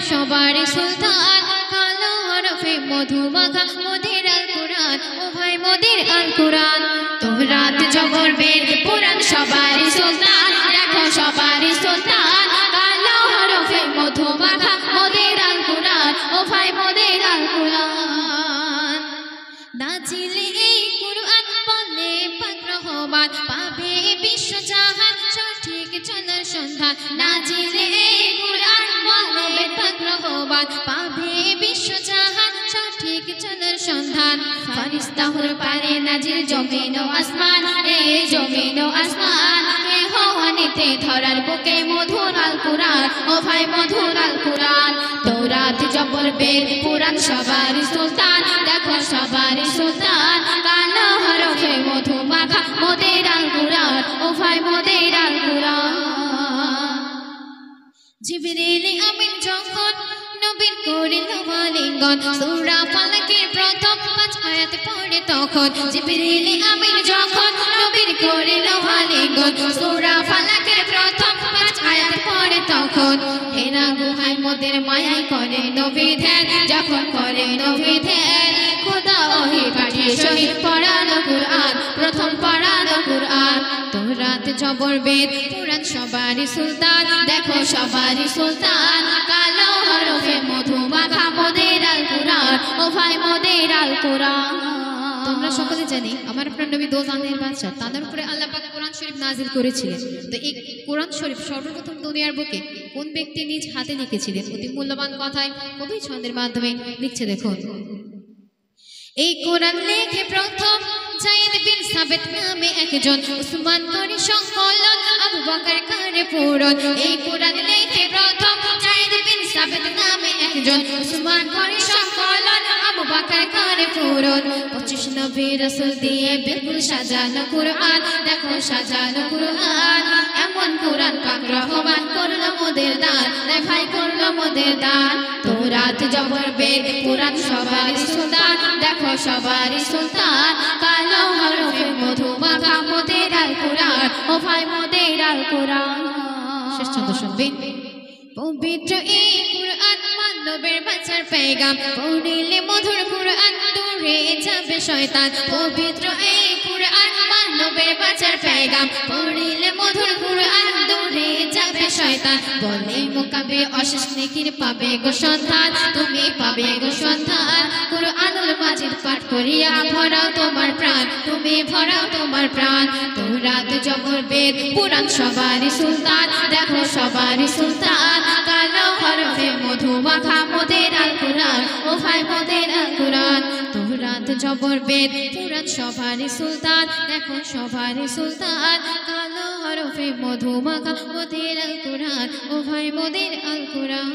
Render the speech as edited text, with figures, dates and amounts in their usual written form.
সবারই সুলতান কালো হরফে মধু মাখা মোদের আল কুরআন ও ভাই মোদের আল কুরআন তওরাত জবর বেদ পুরাণ সবারই সুলতান দেখো সবারই সুলতান কালো হরফে মধু মাখা মোদের আল কুরআন ও ভাই মোদের আল কুরআন নাজিলে এই কুরআন বলে পাক রহমান পাবে বিশ্বজাহান সঠিক চলার সন্ধান নাজিলে এই কুরআন বলে পাক রহমান পাবে বিশ্বজাহান সঠিক চলার সন্ধান ফেরেশতা হল পারে নাজিল জমিন ও আসমান এই জমিন ও আসমান এ হওয়ানিতে ধরার বুকে মধুর আল কুরআন ও ভাই মধুর আল কুরআন তওরাত জবর বেদ পুরাণ সবারই সুলতান দেখো সবারই সুলতান কালো হরফে মধু মাখা মোদের আল কুরআন ও ভাই মোদের আল কুরআন জিবরিল আমিন যখন নবীর করিল আলিঙ্গন সূরা ফালাকের প্রথম 5 আয়াত পড়ে তখন জিবরিল আমিন যখন নবীর করিল আলিঙ্গন সূরা ফালাকের প্রথম 5 আয়াত পড়ে তখন হেরা গুহায় মোদের মায়ায় করে নবী ধ্যান যখন করে নবী ধ্যান খোদা ওহি পাঠিয়ে শহীদ পড়ালো কুরআন প্রথম পড়ালো কুরআন তওরাত জবর বেদ পুরাণ সবারই সুলতান দেখো সবারই সুলতান কালো হরফে মধু মাখা মোদের আল কুরআন ও ভাই মোদের আল কুরআন তোমরা সকলে জানি আমার প্রাণ নবী দো জাহানের বাদশা তাদের উপরে আল্লাহ পাক কোরআন শরীফ নাজিল করেছিলেন তো এই কোরআন শরীফ সর্বপ্রথম দুনিয়ার বুকে কোন ব্যক্তি নিজ হাতে লিখেছিলেন অতি মূল্যবান কথায় কবি ছন্দের মাধ্যমে লিখছে দেখুন এই কোরআন লেখে প্রথম যায়েদ বিন সাবিত নামে একজন উসমান করে সংকলন আবু বকর করে পূরণ এই কোরআন লেখে প্রথম যায়েদ বিন সাবিত নামে একজন উসমান করে সংকলন আবু বকর করে পূরণ 25 নবী রাসূল দিয়ে বিলকুল সাজানো কুরআন দেখো সাজানো কুরআন এমন কুরআন পাক রহমান করলো মোদের দান রে ভাই করলো মোদের দান তওরাত জবর বেদ পুরাণ সবারই সুলতান দেখো সবারই সুলতান কালো হরফে মধু মাখা মোদের আল কুরআন ও ভাই মোদের আল কুরআন শেষ ছন্দ শুনবেন পবিত্র এই কুরআন মানবের বাঁচার পেগাম পড়িলে মধুর কুরআন দূরে যাবে শয়তান পবিত্র এই কুরআন মানবের বাঁচার পেগাম পড়িলে মধুর কুরআন দূরে যাবে শয়তান বলে মুকাবে অশেষ নেকির পাবে গো সন্ধান তুমি পাবে গো সন্ধান কুরআনুল মাজিদ পাঠ করিয়া ভরাও তোমার প্রাণ তুমি ভরাও তোমার প্রাণ তওরাত জবর বেদ পুরাণ সবারই সুলতান দেখো সবারই সুলতান কালো হরফে মধু মাখা মোদের আল কুরআন ও ভাই মোদের আল কুরআন তওরাত জবর বেদ পুরাণ সবারই সুলতান দেখো সবারই সুলতান কালো হরফে মধু মাখা মোদের আল কুরআন ও ভাই মোদের আল কুরআন